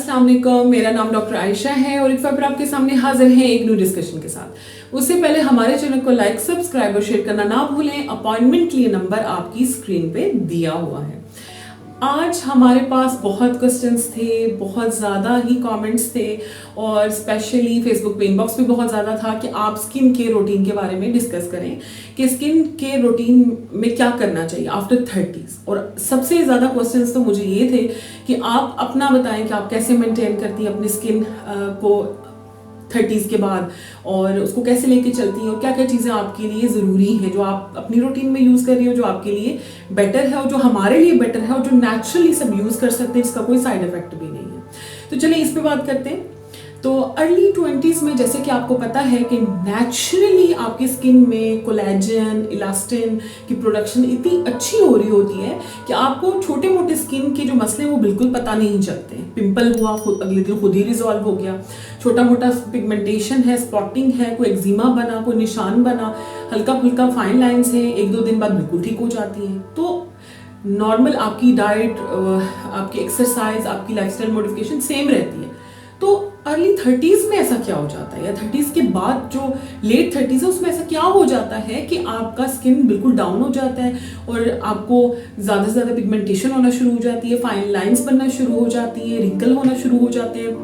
अस्सलाम वालेकुम, मेरा नाम डॉक्टर आयशा है और एक बार फिर आपके सामने हाजिर हैं एक न्यू डिस्कशन के साथ। उससे पहले हमारे चैनल को लाइक, सब्सक्राइब और शेयर करना ना भूलें। अपॉइंटमेंट के लिए नंबर आपकी स्क्रीन पे दिया हुआ है। आज हमारे पास बहुत क्वेश्चंस थे, बहुत ज़्यादा ही कमेंट्स थे और स्पेशली फेसबुक पे इनबॉक्स भी बहुत ज़्यादा था कि आप स्किन केयर रूटीन के बारे में डिस्कस करें कि स्किन केयर रूटीन में क्या करना चाहिए आफ्टर 30s। और सबसे ज़्यादा क्वेश्चंस तो मुझे ये थे कि आप अपना बताएं कि आप कैसे मेंटेन करती हैं अपनी स्किन को 30s के बाद और उसको कैसे लेके चलती हैं और क्या क्या चीज़ें आपके लिए ज़रूरी हैं जो आप अपनी रूटीन में यूज़ कर रही हो, जो आपके लिए बेटर है और जो हमारे लिए बेटर है और जो नेचुरली सब यूज़ कर सकते हैं, जिसका कोई साइड इफेक्ट भी नहीं है। तो चलिए इस पे बात करते हैं। तो अर्ली 20s में जैसे कि आपको पता है कि नेचुरली आपकी स्किन में कोलेजन, इलास्टिन की प्रोडक्शन इतनी अच्छी हो रही होती है कि आपको छोटे मोटे स्किन के जो मसले हैं वो बिल्कुल पता नहीं चलते। पिंपल हुआ अगले दिन खुद ही रिजॉल्व हो गया, छोटा मोटा पिगमेंटेशन है, स्पॉटिंग है, कोई एक्जिमा बना, कोई निशान बना, हल्का फुल्का फाइन लाइंस है, एक दो दिन बाद बिल्कुल ठीक हो जाती हैं। तो नॉर्मल आपकी डाइट, आपकी एक्सरसाइज, आपकी लाइफस्टाइल मॉडिफिकेशन सेम रहती है। तो अर्ली 30s में ऐसा क्या हो जाता है या 30s के बाद जो लेट 30s है उसमें ऐसा क्या हो जाता है कि आपका स्किन बिल्कुल डाउन हो जाता है और आपको ज़्यादा से ज़्यादा पिगमेंटेशन होना शुरू हो जाती है, फाइन लाइंस बनना शुरू हो जाती है, रिंकल होना शुरू हो जाते हैं,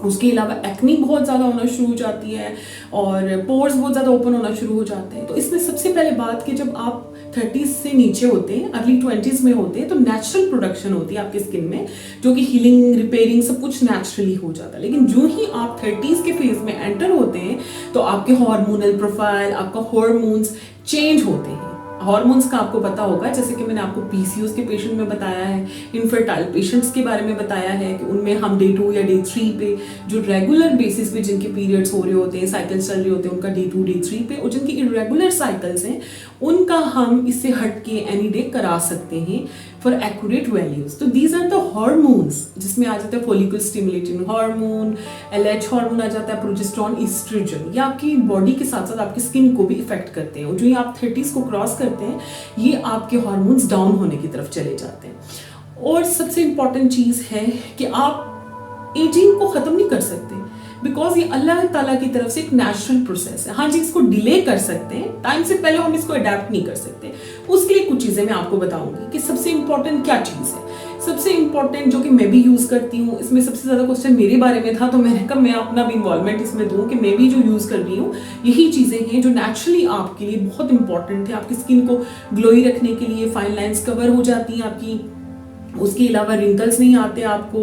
उसके अलावा एक्नी बहुत ज़्यादा होना शुरू हो जाती है और पोर्स बहुत ज़्यादा ओपन होना शुरू हो जाते हैं। तो इसमें सबसे पहले बात कि जब आप 30s से नीचे होते हैं, अर्ली 20s में होते हैं, तो नेचुरल प्रोडक्शन होती है आपकी स्किन में जो कि हीलिंग, रिपेयरिंग सब कुछ नेचुरली हो जाता है। लेकिन जो ही आप 30s के फेज में एंटर होते हैं तो आपके हार्मोनल प्रोफाइल, आपका हार्मोन्स चेंज होते हैं। हार्मोन्स का आपको पता होगा, जैसे कि मैंने आपको पीसीओएस के पेशेंट में बताया है, इनफर्टाइल पेशेंट्स के बारे में बताया है कि उनमें हम डे 2 या डे 3 पे जो रेगुलर बेसिस पे जिनके पीरियड्स हो रहे होते हैं, साइकिल्स चल रहे होते हैं, उनका डे 2 डे 3 पे, और जिनकी इरेगुलर साइकिल्स हैं उनका हम इससे हट के एनी डे करा सकते हैं फॉर एक्यूरेट वैल्यूज। तो दीज आर द हार्मोन्स, जिसमें आ जाता है follicle stimulating hormone, LH hormone आ जाता है, प्रोजेस्टेरॉन, ईस्ट्रोजन। ये आपकी बॉडी के साथ साथ आपकी स्किन को भी इफेक्ट करते हैं और जो ये आप 30s को क्रॉस करते हैं ये आपके हार्मोन्स डाउन होने की तरफ चले जाते हैं। और सबसे इंपॉर्टेंट चीज है कि आप एजिंग को खत्म नहीं कर सकते बिकॉज ये अल्लाह ताला की तरफ से एक नेचुरल प्रोसेस है। हाँ जी, इसको डिले कर सकते हैं, टाइम से पहले हम इसको अडेप्ट नहीं कर सकते। उसके लिए कुछ चीजें मैं आपको बताऊंगी कि सबसे इंपॉर्टेंट क्या चीज है। सबसे इंपॉर्टेंट जो कि मैं भी यूज करती हूँ, इसमें सबसे ज्यादा क्वेश्चन मेरे बारे में था तो मैंने कहा मैं अपना भी इन्वॉल्वमेंट इसमें दूं कि मैं भी जो यूज कर रही हूँ यही चीजें हैं जो नेचुरली आपके लिए बहुत इंपॉर्टेंट है। आपकी स्किन को ग्लोई रखने के लिए, फाइन लाइंस कवर हो जाती हैं आपकी, उसके अलावा रिंकल्स नहीं आते आपको,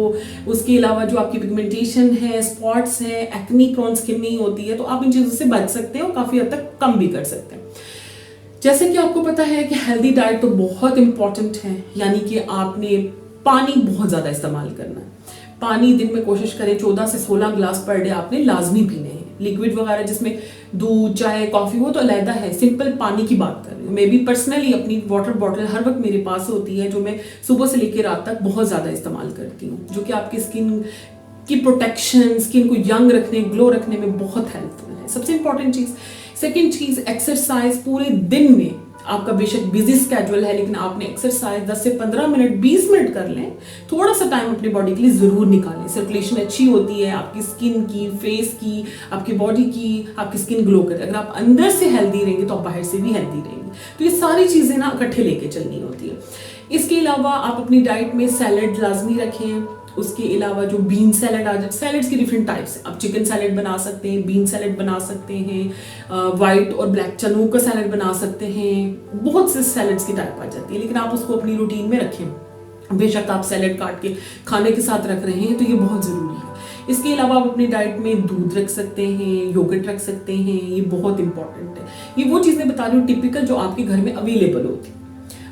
उसके अलावा जो आपकी पिगमेंटेशन है, स्पॉट्स है, एक्नी प्रोन स्किन नहीं होती है। तो आप इन चीज़ों से बच सकते हैं और काफ़ी हद तक कम भी कर सकते हैं। जैसे कि आपको पता है कि हेल्दी डाइट तो बहुत इंपॉर्टेंट है, यानी कि आपने पानी बहुत ज़्यादा इस्तेमाल करना है। पानी दिन में कोशिश करें 14 से 16 गिलास पर डे आपने लाजमी पीने हैं। लिक्विड वगैरह जिसमें दूध, चाय, कॉफी हो तो अलहदा है, सिंपल पानी की बात कर रही हूँ। मैं भी पर्सनली अपनी वाटर बॉटल हर वक्त मेरे पास होती है जो मैं सुबह से लेकर रात तक बहुत ज़्यादा इस्तेमाल करती हूँ, जो कि आपकी स्किन की प्रोटेक्शन, स्किन को यंग रखने, ग्लो रखने में बहुत हेल्पफुल है। सबसे इंपॉर्टेंट चीज़। सेकेंड चीज़, एक्सरसाइज। पूरे दिन में आपका बेशक बिजी स्केड्यूल है लेकिन आपने एक्सरसाइज 10 से 15 मिनट, 20 मिनट कर लें, थोड़ा सा टाइम अपनी बॉडी के लिए जरूर निकालें। सर्कुलेशन अच्छी होती है आपकी स्किन की, फेस की, आपकी बॉडी की, आपकी स्किन ग्लो करे। अगर आप अंदर से हेल्दी रहेंगे तो आप बाहर से भी हेल्दी रहेंगे। तो ये सारी चीजें ना इकट्ठे लेके चलनी होती है। इसके अलावा आप अपनी डाइट में सैलड लाजमी रखें। उसके अलावा जो बीन सैलड आ जाए, सैलड्स की डिफरेंट टाइप्स हैं। आप चिकन सैलड बना सकते हैं, बीन सैलड बना सकते हैं, वाइट और ब्लैक चनों का सैलड बना सकते हैं। बहुत से सैलड्स की टाइप आ जाती है, लेकिन आप उसको अपनी रूटीन में रखें। बेशक आप सैलड काट के खाने के साथ रख रहे हैं तो ये बहुत ज़रूरी है। इसके अलावा आप अपनी डाइट में दूध रख सकते हैं, योगर्ट रख सकते हैं, ये बहुत इंपॉर्टेंट है। ये वो चीज़ें बता रही हूँ टिपिकल जो आपके घर में अवेलेबल होती है।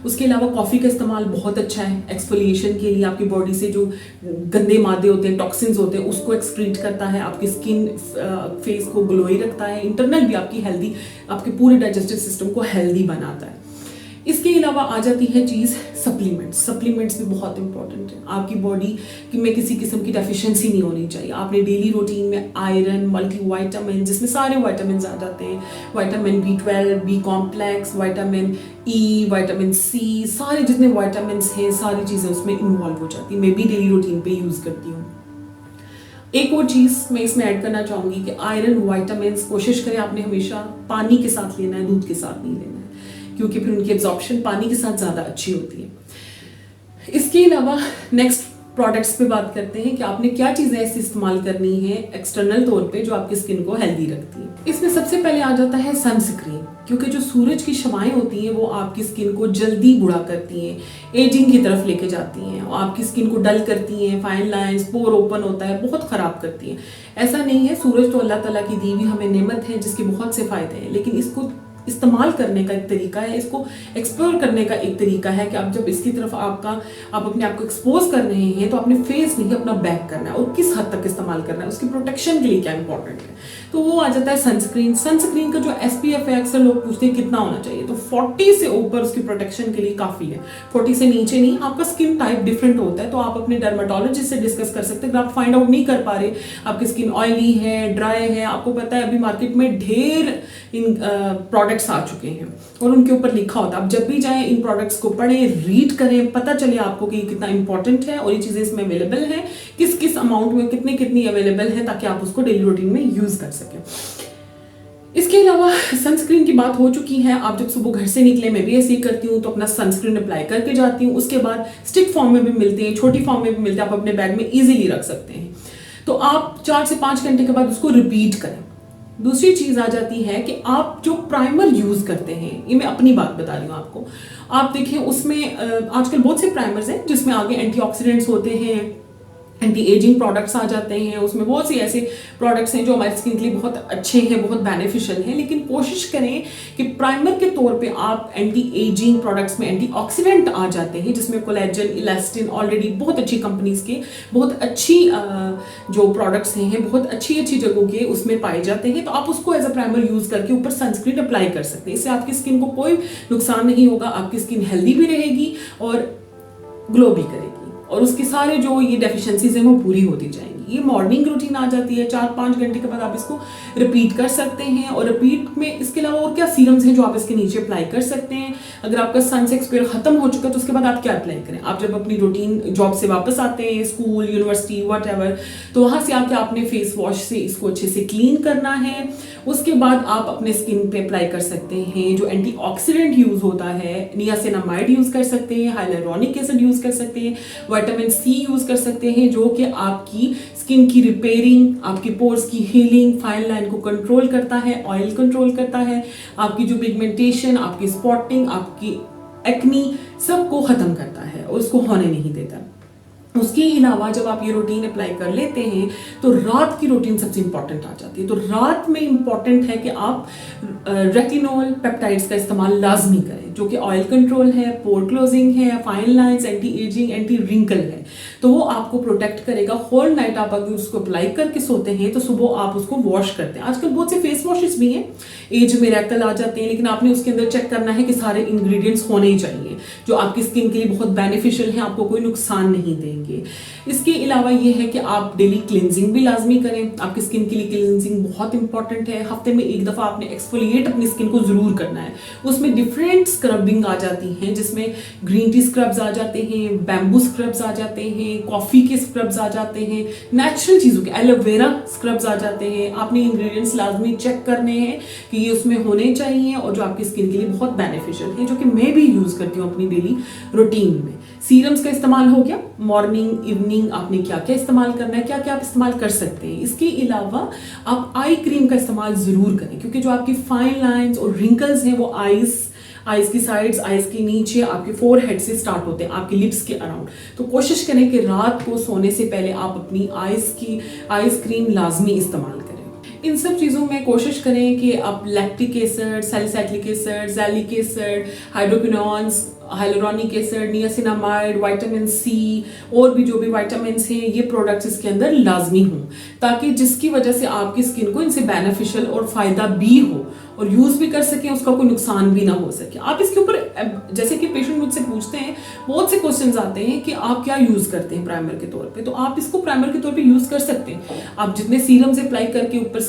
उसके अलावा कॉफ़ी का इस्तेमाल बहुत अच्छा है एक्सफोलिएशन के लिए। आपकी बॉडी से जो गंदे मादे होते हैं, टॉक्सिन्स होते हैं, उसको एक्सक्रीट करता है, आपकी स्किन, फेस को ग्लोई रखता है, इंटरनल भी आपकी हेल्दी, आपके पूरे डाइजेस्टिव सिस्टम को हेल्दी बनाता है। इसके अलावा आ जाती है चीज़ सप्लीमेंट्स। सप्लीमेंट्स भी बहुत इंपॉर्टेंट है। आपकी बॉडी में किसी किस्म की डेफिशिएंसी नहीं होनी चाहिए। आपने डेली रूटीन में आयरन, मल्टीविटामिन, जिसमें सारे विटामिन आ जाते हैं, vitamin B12, B complex, vitamin E, vitamin C, सारे जितने विटामिन हैं सारी चीज़ें उसमें इन्वॉल्व हो जाती हैं। मैं भी डेली रूटीन पे यूज़ करती हूँ। एक और चीज़ मैं इसमें ऐड करना चाहूँगी कि आयरन, वाइटामिन्स कोशिश करें आपने हमेशा पानी के साथ लेना है, दूध के साथ नहीं लेना है, क्योंकि फिर उनकी एब्जॉर्प्शन पानी के साथ ज़्यादा अच्छी होती है। इसके अलावा नेक्स्ट प्रोडक्ट्स पे बात करते हैं कि आपने क्या चीज़ें ऐसी इस्तेमाल करनी है एक्सटर्नल तौर पे जो आपकी स्किन को हेल्दी रखती है। इसमें सबसे पहले आ जाता है सनस्क्रीन, क्योंकि जो सूरज की शवाएं होती हैं वो आपकी स्किन को जल्दी बूढ़ा करती हैं, एजिंग की तरफ लेके जाती हैं, और आपकी स्किन को डल करती हैं, फाइन लाइंस, पोर ओपन होता है, बहुत ख़राब करती हैं। ऐसा नहीं है, सूरज तो अल्लाह ताला की दी हुई हमें नेमत है जिसके बहुत से फ़ायदे हैं, लेकिन इसको इस्तेमाल करने का एक तरीका है, इसको एक्सप्लोर करने का एक तरीका है कि आप जब इसकी तरफ आप अपने आप को एक्सपोज कर रहे हैं तो आपने फेस नहीं अपना बैक करना है, और किस हद तक इस्तेमाल करना है, उसकी प्रोटेक्शन के लिए क्या इंपॉर्टेंट है। तो वो आ जाता है सनस्क्रीन। सनस्क्रीन का जो SPF है अक्सर लोग पूछते हैं कितना होना चाहिए, तो 40 से ऊपर उसकी प्रोटेक्शन के लिए काफ़ी है, 40 से नीचे नहीं। आपका स्किन टाइप डिफरेंट होता है तो आप अपने डर्माटोलॉजिस्ट से डिस्कस कर सकते हैं। अगर आप फाइंड आउट नहीं कर पा रहे आपकी स्किन ऑयली है, ड्राई है, आपको पता है अभी मार्केट में ढेर इन प्रोडक्ट्स आ चुके हैं और उनके ऊपर लिखा होता है, आप जब भी जाएं इन प्रोडक्ट्स को पढ़ें, रीड करें, पता चले आपको कि कितना इंपॉर्टेंट है और ये चीज़ें इसमें अवेलेबल है, किस किस अमाउंट में कितनी अवेलेबल है, ताकि आप उसको डेली रूटीन में यूज कर सकें। इसके अलावा सनस्क्रीन की बात हो चुकी है। आप जब सुबह घर से निकले, मैं भी ऐसे ही करती हूँ, तो अपना सनस्क्रीन अप्लाई करके जाती हूँ। उसके बाद स्टिक फॉर्म में भी मिलते हैं, छोटी फॉर्म में भी मिलते हैं, आप अपने बैग में इजीली रख सकते हैं। तो आप 4 से 5 घंटे के बाद उसको रिपीट करें। दूसरी चीज़ आ जाती है कि आप जो प्राइमर यूज़ करते हैं, ये मैं अपनी बात बता रही हूँ आपको। आप देखें उसमें आजकल बहुत से प्राइमर्स हैं जिसमें आगे एंटीऑक्सीडेंट्स होते हैं, एंटी एजिंग प्रोडक्ट्स आ जाते हैं, उसमें बहुत सी ऐसे प्रोडक्ट्स हैं जो हमारी स्किन के लिए बहुत अच्छे हैं, बहुत बेनिफिशियल हैं। लेकिन कोशिश करें कि प्राइमर के तौर पे आप एंटी एजिंग प्रोडक्ट्स में एंटीऑक्सीडेंट आ जाते हैं जिसमें कोलेजन, इलास्टिन, ऑलरेडी बहुत अच्छी कंपनीज के बहुत अच्छी जो प्रोडक्ट्स हैं बहुत अच्छी जगहों के उसमें पाए जाते हैं। तो आप उसको एज अ प्राइमर यूज़ करके ऊपर सनस्क्रीन अप्लाई कर सकते हैं। इससे आपकी स्किन को कोई नुकसान नहीं होगा, आपकी स्किन हेल्दी भी रहेगी और ग्लो भी करेगी, और उसके सारे जो ये डेफिशिएंसीज हैं वो पूरी होती जाएंगी। ये मॉर्निंग रूटीन आ जाती है, 4-5 घंटे के बाद आप इसको रिपीट कर सकते हैं। और रिपीट में इसके अलावा और क्या सीरम्स हैं जो आप इसके नीचे अप्लाई कर सकते हैं। अगर आपका सन एक्सपायर खत्म हो चुका है तो उसके बाद आप क्या अप्लाई करें, आप जब अपनी रूटीन जॉब से वापस आते हैं, स्कूल, यूनिवर्सिटी, व्हाटएवर, तो वहाँ से आके आपने फेस वॉश से इसको अच्छे से क्लीन करना है। उसके बाद आप अपने स्किन पे अप्लाई कर सकते हैं जो एंटीऑक्सीडेंट यूज होता है, नियासिनामाइड यूज कर सकते हैं, हाइलुरोनिक एसिड यूज कर सकते हैं, विटामिन C यूज कर सकते हैं, जो कि आपकी स्किन की रिपेयरिंग, आपकी पोर्स की हीलिंग, फाइन लाइन को कंट्रोल करता है, ऑयल कंट्रोल करता है, आपकी जो पिगमेंटेशन, आपकी स्पॉटिंग, आपकी एक्नी सबको खत्म करता है और उसको होने नहीं देता। उसके अलावा जब आप ये रूटीन अप्लाई कर लेते हैं तो रात की रूटीन सबसे इंपॉर्टेंट आ जाती है। तो रात में इंपॉर्टेंट है कि आप रेटिनॉल पेप्टाइड्स का इस्तेमाल लाजमी करें, जो कि ऑयल कंट्रोल है, पोर क्लोजिंग है, fine lines, anti ageing, anti wrinkle है। तो वो आपको प्रोटेक्ट करेगा। होल नाइट आप अगर उसको अप्लाई करके सोते हैं तो सुबह आप उसको वॉश करते हैं। आजकल बहुत से फेस वॉशेस भी हैं, एज मिरेकल आ जाते हैं, लेकिन आपने उसके अंदर चेक करना है कि सारे इंग्रेडिएंट्स होने चाहिए जो आपकी स्किन के लिए बहुत बेनिफिशियल हैं, आपको कोई नुकसान नहीं देंगे। इसके अलावा ये है कि आप डेली क्लिनजिंग भी लाजमी करें। आपकी स्किन के लिए क्लिनजिंग बहुत इंपॉर्टेंट है। हफ्ते में एक दफ़ा आपने एक्सफोलिएट अपनी स्किन को ज़रूर करना है। उसमें डिफरेंट स्क्रबिंग आ जाती हैं, जिसमें ग्रीन टी स्क्रब्स आ जाते हैं, बैम्बू स्क्रब्स आ जाते हैं, कॉफ़ी के स्क्रब्स आ जाते हैं, नेचुरल चीज़ों के एलोवेरा स्क्रब्स आ जाते हैं। आपने इंग्रेडिएंट्स लाजमी चेक करने हैं कि ये उसमें होने चाहिए और जो आपकी स्किन के लिए बहुत बेनिफिशियल है, जो कि मैं भी यूज़ करती हूँ अपनी डेली रूटीन में। सीरम्स का इस्तेमाल हो गया, मॉर्निंग इवनिंग आपने क्या क्या इस्तेमाल करना है, क्या क्या आप इस्तेमाल कर सकते हैं। इसके अलावा आप आई क्रीम का इस्तेमाल ज़रूर करें, क्योंकि जो आपकी फाइन लाइंस और रिंकल्स हैं वो आइज की साइड्स, आइज के नीचे, आपके फोरहेड से स्टार्ट होते हैं, आपके लिप्स के अराउंड। तो कोशिश करें कि रात को सोने से पहले आप अपनी आइज क्रीम लाजमी इस्तेमाल करें। इन सब चीज़ों में कोशिश करें कि आप लैक्टिक एसिड, सैलिसिलिक एसिड, ज़ैलिक acid, hydroquinones, hyaluronic acid, niacinamide, vitamin C और भी जो भी विटामिन्स हैं, ये प्रोडक्ट्स इसके अंदर लाजमी हों, ताकि जिसकी वजह से आपकी स्किन को इनसे बेनिफिशियल और फ़ायदा भी हो और यूज़ भी कर सकें, उसका कोई नुकसान भी ना हो सके। आप इसके ऊपर, जैसे कि पेशेंट मुझसे पूछते हैं, बहुत से क्वेश्चंस आते हैं कि आप क्या यूज़ करते हैं प्राइमर के तौर पे, तो आप इसको प्राइमर के तौर पे यूज़ कर सकते हैं। आप जितने सीरम से अप्लाई करके ऊपर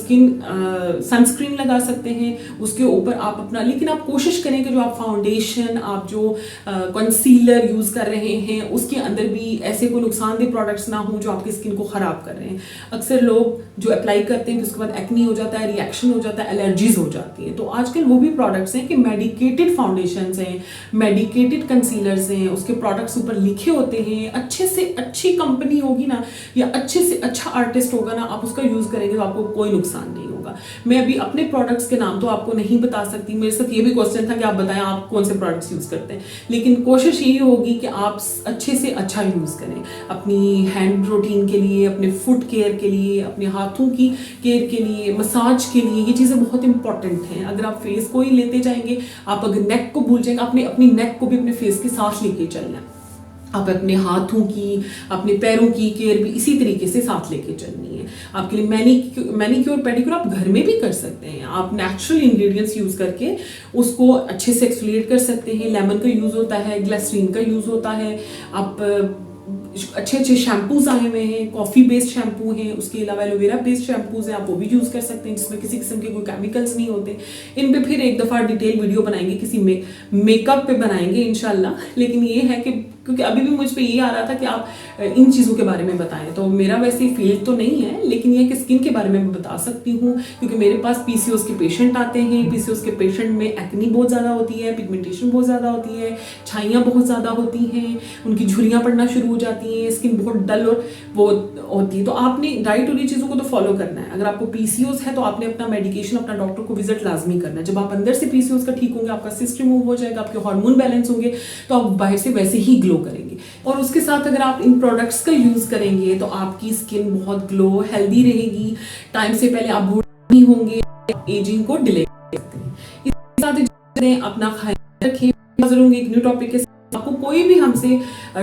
सनस्क्रीन लगा सकते हैं, उसके ऊपर आप अपना, लेकिन आप कोशिश करें कि जो आप फाउंडेशन, आप जो कंसीलर यूज़ कर रहे हैं उसके अंदर भी ऐसे कोई नुकसानदेह प्रोडक्ट्स ना हो जो आपकी स्किन को ख़राब कर रहे हैं। अक्सर लोग जो अप्लाई करते हैं उसके बाद एक्नी हो जाता है, रिएक्शन हो जाता है, एलर्जीज हो जाती है। तो आजकल वो भी प्रोडक्ट्स हैं कि मेडिकेटेड फाउंडेशंस हैं, मेडिकेटेड कंसीलर्स हैं, उसके प्रोडक्ट्स ऊपर लिखे होते हैं, अच्छे से अच्छी कंपनी होगी ना या अच्छे से अच्छा आर्टिस्ट होगा ना, आप उसका यूज़ करेंगे तो आपको कोई नुकसान नहीं होगा। मैं अभी अपने प्रोडक्ट्स के नाम तो आपको नहीं बता सकती, मेरे साथ ये भी क्वेश्चन था कि आप बताएं आप कौन से प्रोडक्ट्स यूज़ करते हैं, लेकिन कोशिश यही होगी कि आप अच्छे से अच्छा यूज़ करें अपनी हैंड रूटीन के लिए, अपने फुट केयर के लिए, अपने हाथों की केयर के लिए, मसाज के लिए। ये चीज़ें बहुत इंपॉर्टेंट हैं। अगर आप फेस को ही लेते जाएंगे, आप अगर नेक को भूल जाएंगे, आपने अपनी नेक को भी अपने फेस के साथ लेके चलना है। आप अपने हाथों की, अपने पैरों की केयर भी इसी तरीके से साथ लेके चलनी है। आपके लिए मैनीक्योर पेडिक्योर आप घर में भी कर सकते हैं। आप नेचुरल इंग्रेडिएंट्स यूज़ करके उसको अच्छे से एक्सफोलिएट कर सकते हैं। लेमन का यूज़ होता है, ग्लिसरीन का यूज़ होता है। आप अच्छे अच्छे शैम्पूज आए हुए हैं, कॉफ़ी बेस्ड शैम्पू हैं, उसके अलावा एलोवेरा बेस्ड शैम्पूज हैं, आप वो भी यूज़ कर सकते हैं जिसमें किसी किस्म के कोई केमिकल्स नहीं होते। इन पे फिर एक दफ़ा डिटेल वीडियो बनाएंगे, किसी मेकअप पे बनाएंगे इंशाल्लाह। लेकिन ये है कि क्योंकि अभी भी मुझ पे ये आ रहा था कि आप इन चीज़ों के बारे में बताएं, तो मेरा वैसे फील्ड तो नहीं है, लेकिन ये कि स्किन के बारे में मैं बता सकती हूँ क्योंकि मेरे पास पीसीओएस के पेशेंट आते हैं। पीसीओएस के पेशेंट में एक्नी बहुत ज़्यादा होती है, पिगमेंटेशन बहुत ज़्यादा होती है, छाइयाँ बहुत ज़्यादा होती हैं, उनकी झुर्रियाँ पड़ना शुरू हो जाती हैं, स्किन बहुत डल और वो होती है। तो आपने डाइट और ये चीज़ों को तो फॉलो करना है। अगर आपको पीसीओएस है तो आपने अपना मेडिकेशन, अपना डॉक्टर को विजिट लाजमी करना है। जब आप अंदर से पीसीओएस का ठीक होंगे, आपका सिस्ट रिमूव हो जाएगा, आपके हार्मोन बैलेंस होंगे, तो आप बाहर से वैसे ही ग्लो करेंगे। और उसके साथ अगर आप इन प्रोडक्ट्स का यूज़ करेंगे तो आपकी स्किन बहुत ग्लो, हेल्दी रहेगी, टाइम से पहले आप बूढ़े नहीं होंगे, एजिंग को डिले कर सकते हैं। इसके साथ अपना ख्याल रखें। हाजिर होंगे एक न्यू टॉपिक के साथ। आपको कोई भी हमसे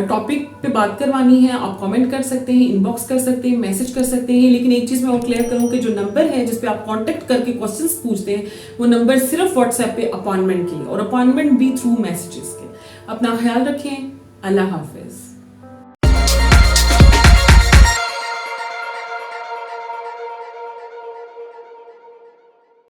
टॉपिक पे बात करवानी है, आप कमेंट कर सकते हैं, इनबॉक्स कर सकते हैं, मैसेज कर सकते हैं। लेकिन एक चीज़ मैं और क्लियर करूँ कि जो नंबर है जिस पे आप कांटेक्ट करके क्वेश्चंस पूछते हैं, वो नंबर सिर्फ व्हाट्सएप पे अपॉइंटमेंट के लिए, और अपॉइंटमेंट भी थ्रू मैसेजेस के। अपना ख्याल रखें। अल्लाह हाफिज।